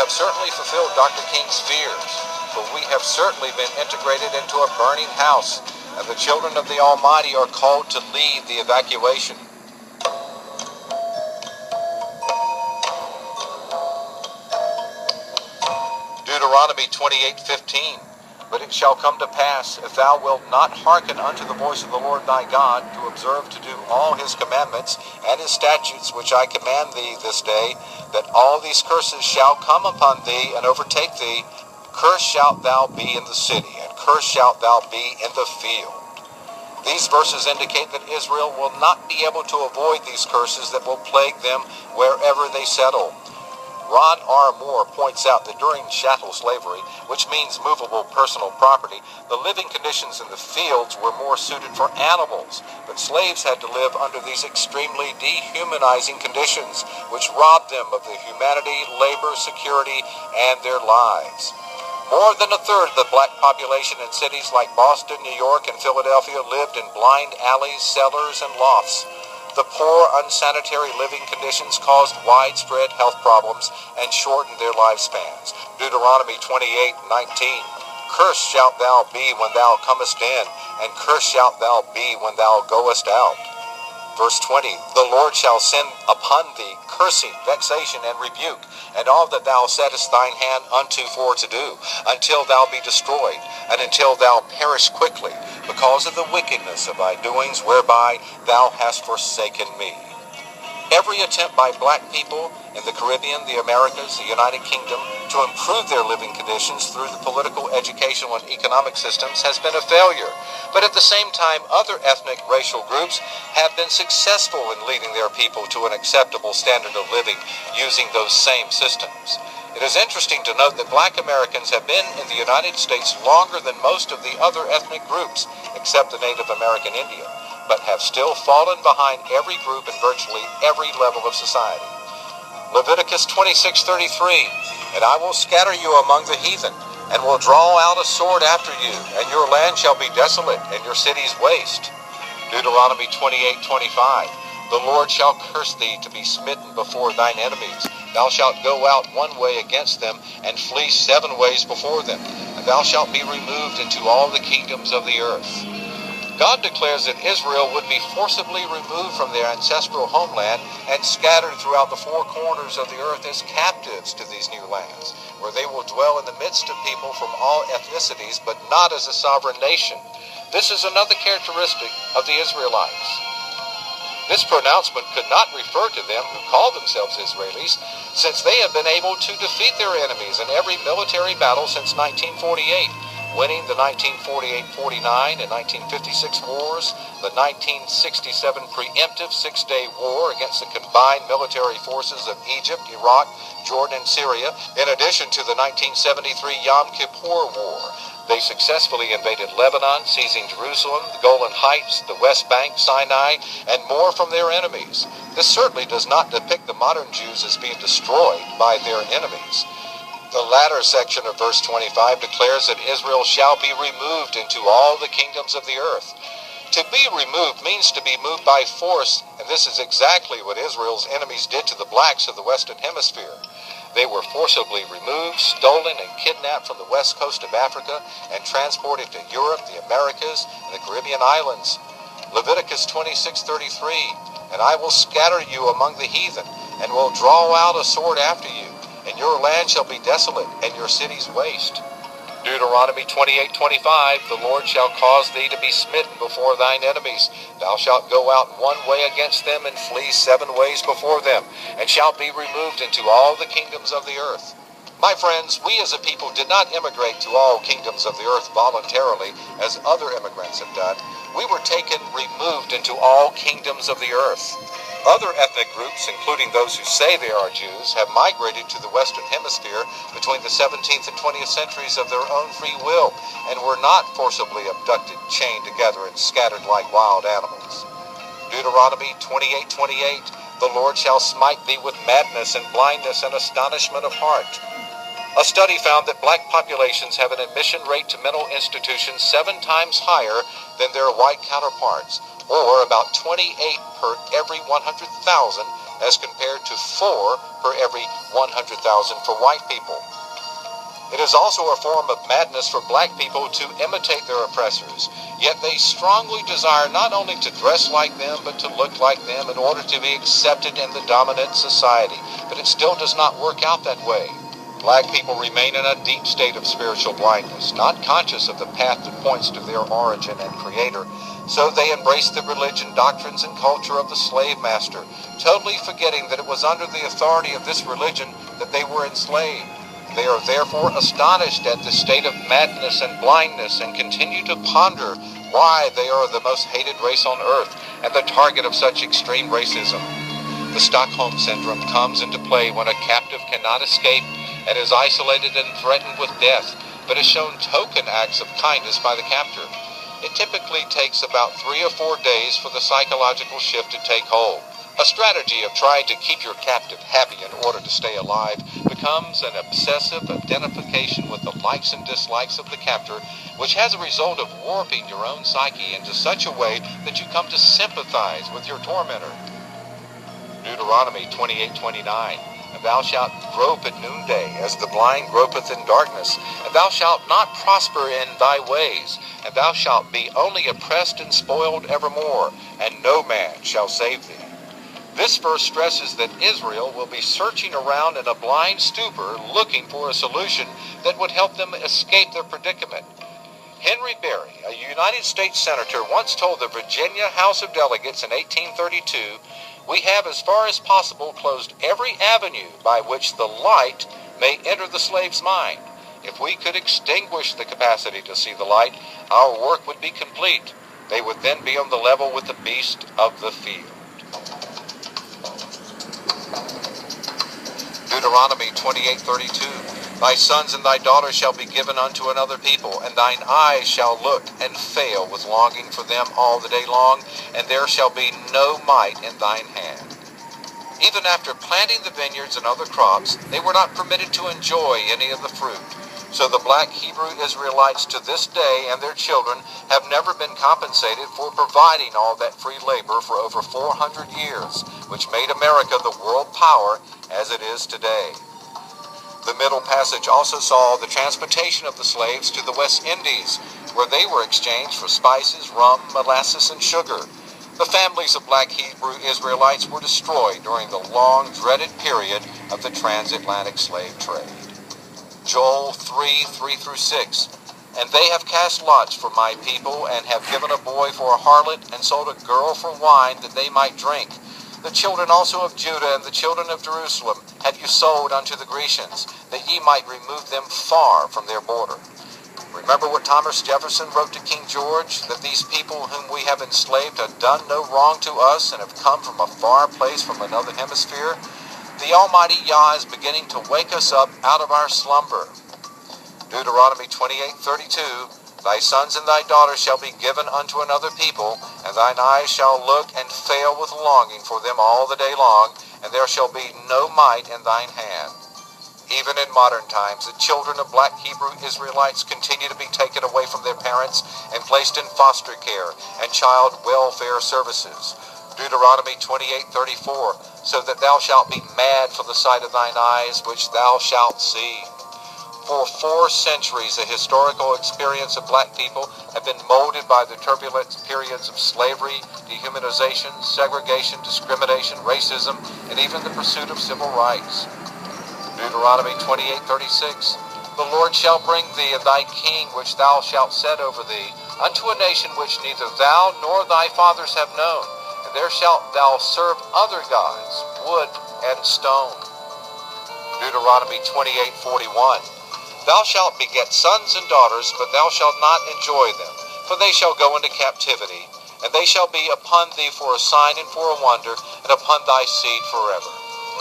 have certainly fulfilled Dr. King's fears, for we have certainly been integrated into a burning house, and the children of the Almighty are called to lead the evacuation. Deuteronomy 28:15. But it shall come to pass, if thou wilt not hearken unto the voice of the Lord thy God, to observe to do all his commandments and his statutes which I command thee this day, that all these curses shall come upon thee and overtake thee. Cursed shalt thou be in the city, and cursed shalt thou be in the field. These verses indicate that Israel will not be able to avoid these curses that will plague them wherever they settle. Ron R. Moore points out that during chattel slavery, which means movable personal property, the living conditions in the fields were more suited for animals, but slaves had to live under these extremely dehumanizing conditions, which robbed them of their humanity, labor, security, and their lives. More than a third of the black population in cities like Boston, New York, and Philadelphia lived in blind alleys, cellars, and lofts. The poor, unsanitary living conditions caused widespread health problems and shortened their lifespans. Deuteronomy 28:19. Cursed shalt thou be when thou comest in, and cursed shalt thou be when thou goest out. Verse 20. The Lord shall send upon thee cursing, vexation, and rebuke, and all that thou settest thine hand unto for to do, until thou be destroyed, and until thou perish quickly, because of the wickedness of thy doings, whereby thou hast forsaken me. Every attempt by black people in the Caribbean, the Americas, the United Kingdom to improve their living conditions through the political, educational, and economic systems has been a failure. But at the same time, other ethnic racial groups have been successful in leading their people to an acceptable standard of living using those same systems. It is interesting to note that black Americans have been in the United States longer than most of the other ethnic groups, except the Native American Indian, but have still fallen behind every group in virtually every level of society. Leviticus 26:33, and I will scatter you among the heathen, and will draw out a sword after you, and your land shall be desolate, and your cities waste. Deuteronomy 28:25, the Lord shall curse thee to be smitten before thine enemies. Thou shalt go out one way against them, and flee 7 ways before them, and thou shalt be removed into all the kingdoms of the earth. God declares that Israel would be forcibly removed from their ancestral homeland and scattered throughout the 4 corners of the earth as captives to these new lands, where they will dwell in the midst of people from all ethnicities, but not as a sovereign nation. This is another characteristic of the Israelites. This pronouncement could not refer to them who call themselves Israelis, since they have been able to defeat their enemies in every military battle since 1948. Winning the 1948-49 and 1956 wars, the 1967 preemptive 6-day war against the combined military forces of Egypt, Iraq, Jordan, and Syria, in addition to the 1973 Yom Kippur War. They successfully invaded Lebanon, seizing Jerusalem, the Golan Heights, the West Bank, Sinai, and more from their enemies. This certainly does not depict the modern Jews as being destroyed by their enemies. The latter section of verse 25 declares that Israel shall be removed into all the kingdoms of the earth. To be removed means to be moved by force, and this is exactly what Israel's enemies did to the blacks of the Western Hemisphere. They were forcibly removed, stolen, and kidnapped from the west coast of Africa and transported to Europe, the Americas, and the Caribbean islands. Leviticus 26:33, and I will scatter you among the heathen, and will draw out a sword after you, and your land shall be desolate, and your cities waste. Deuteronomy 28:25, the Lord shall cause thee to be smitten before thine enemies. Thou shalt go out one way against them, and flee 7 ways before them, and shalt be removed into all the kingdoms of the earth. My friends, we as a people did not immigrate to all kingdoms of the earth voluntarily, as other immigrants have done. We were removed into all kingdoms of the earth. Other ethnic groups, including those who say they are Jews, have migrated to the Western Hemisphere between the 17th and 20th centuries of their own free will, and were not forcibly abducted, chained together, and scattered like wild animals. Deuteronomy 28:28, the Lord shall smite thee with madness and blindness and astonishment of heart. A study found that black populations have an admission rate to mental institutions 7 times higher than their white counterparts, or about 28 per every 100,000 as compared to 4 per every 100,000 for white people. It is also a form of madness for black people to imitate their oppressors, yet they strongly desire not only to dress like them, but to look like them in order to be accepted in the dominant society. But it still does not work out that way. Black people remain in a deep state of spiritual blindness, not conscious of the path that points to their origin and creator, so they embrace the religion, doctrines, and culture of the slave master, totally forgetting that it was under the authority of this religion that they were enslaved. They are therefore astonished at the state of madness and blindness and continue to ponder why they are the most hated race on earth and the target of such extreme racism. The Stockholm Syndrome comes into play when a captive cannot escape and is isolated and threatened with death, but is shown token acts of kindness by the captor. It typically takes about 3 or 4 days for the psychological shift to take hold. A strategy of trying to keep your captive happy in order to stay alive becomes an obsessive identification with the likes and dislikes of the captor, which has a result of warping your own psyche into such a way that you come to sympathize with your tormentor. Deuteronomy 28:29. And thou shalt grope at noonday, as the blind gropeth in darkness. And thou shalt not prosper in thy ways. And thou shalt be only oppressed and spoiled evermore, and no man shall save thee. This verse stresses that Israel will be searching around in a blind stupor, looking for a solution that would help them escape their predicament. Henry Berry, a United States Senator, once told the Virginia House of Delegates in 1832, "We have as far as possible closed every avenue by which the light may enter the slave's mind. If we could extinguish the capacity to see the light, our work would be complete. They would then be on the level with the beast of the field." Deuteronomy 28:32. Thy sons and thy daughters shall be given unto another people, and thine eyes shall look and fail with longing for them all the day long, and there shall be no might in thine hand. Even after planting the vineyards and other crops, they were not permitted to enjoy any of the fruit. So the black Hebrew Israelites to this day and their children have never been compensated for providing all that free labor for over 400 years, which made America the world power as it is today. The middle passage also saw the transportation of the slaves to the West Indies, where they were exchanged for spices, rum, molasses, and sugar. The families of black Hebrew Israelites were destroyed during the long, dreaded period of the transatlantic slave trade. Joel 3:3-6. And they have cast lots for my people, and have given a boy for a harlot, and sold a girl for wine, that they might drink. The children also of Judah and the children of Jerusalem have you sold unto the Grecians, that ye might remove them far from their border. Remember what Thomas Jefferson wrote to King George, that these people whom we have enslaved have done no wrong to us, and have come from a far place from another hemisphere. The Almighty Yah is beginning to wake us up out of our slumber. Deuteronomy 28:32. Thy sons and thy daughters shall be given unto another people, and thine eyes shall look and fail with longing for them all the day long, and there shall be no might in thine hand. Even in modern times, the children of black Hebrew Israelites continue to be taken away from their parents and placed in foster care and child welfare services. Deuteronomy 28:34, so that thou shalt be mad for the sight of thine eyes, which thou shalt see. For 4 centuries, the historical experience of black people have been molded by the turbulent periods of slavery, dehumanization, segregation, discrimination, racism, and even the pursuit of civil rights. Deuteronomy 28:36, the Lord shall bring thee and thy king, which thou shalt set over thee, unto a nation which neither thou nor thy fathers have known, and there shalt thou serve other gods, wood and stone. Deuteronomy 28:41, thou shalt beget sons and daughters, but thou shalt not enjoy them, for they shall go into captivity, and they shall be upon thee for a sign and for a wonder, and upon thy seed forever.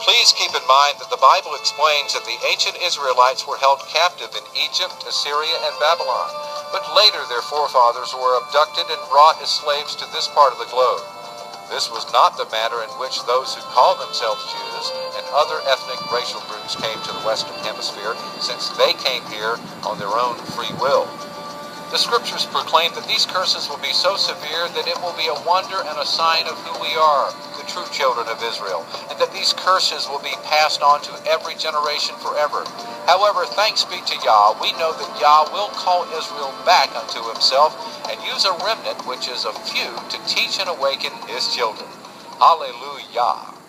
Please keep in mind that the Bible explains that the ancient Israelites were held captive in Egypt, Assyria, and Babylon, but later their forefathers were abducted and brought as slaves to this part of the globe. This was not the manner in which those who call themselves Jews and other ethnic racial groups came to the Western Hemisphere, since they came here on their own free will. The scriptures proclaim that these curses will be so severe that it will be a wonder and a sign of who we are, the the true children of Israel, and that these curses will be passed on to every generation forever. However, thanks be to Yah, we know that Yah will call Israel back unto himself, and use a remnant, which is a few, to teach and awaken his children. Hallelujah.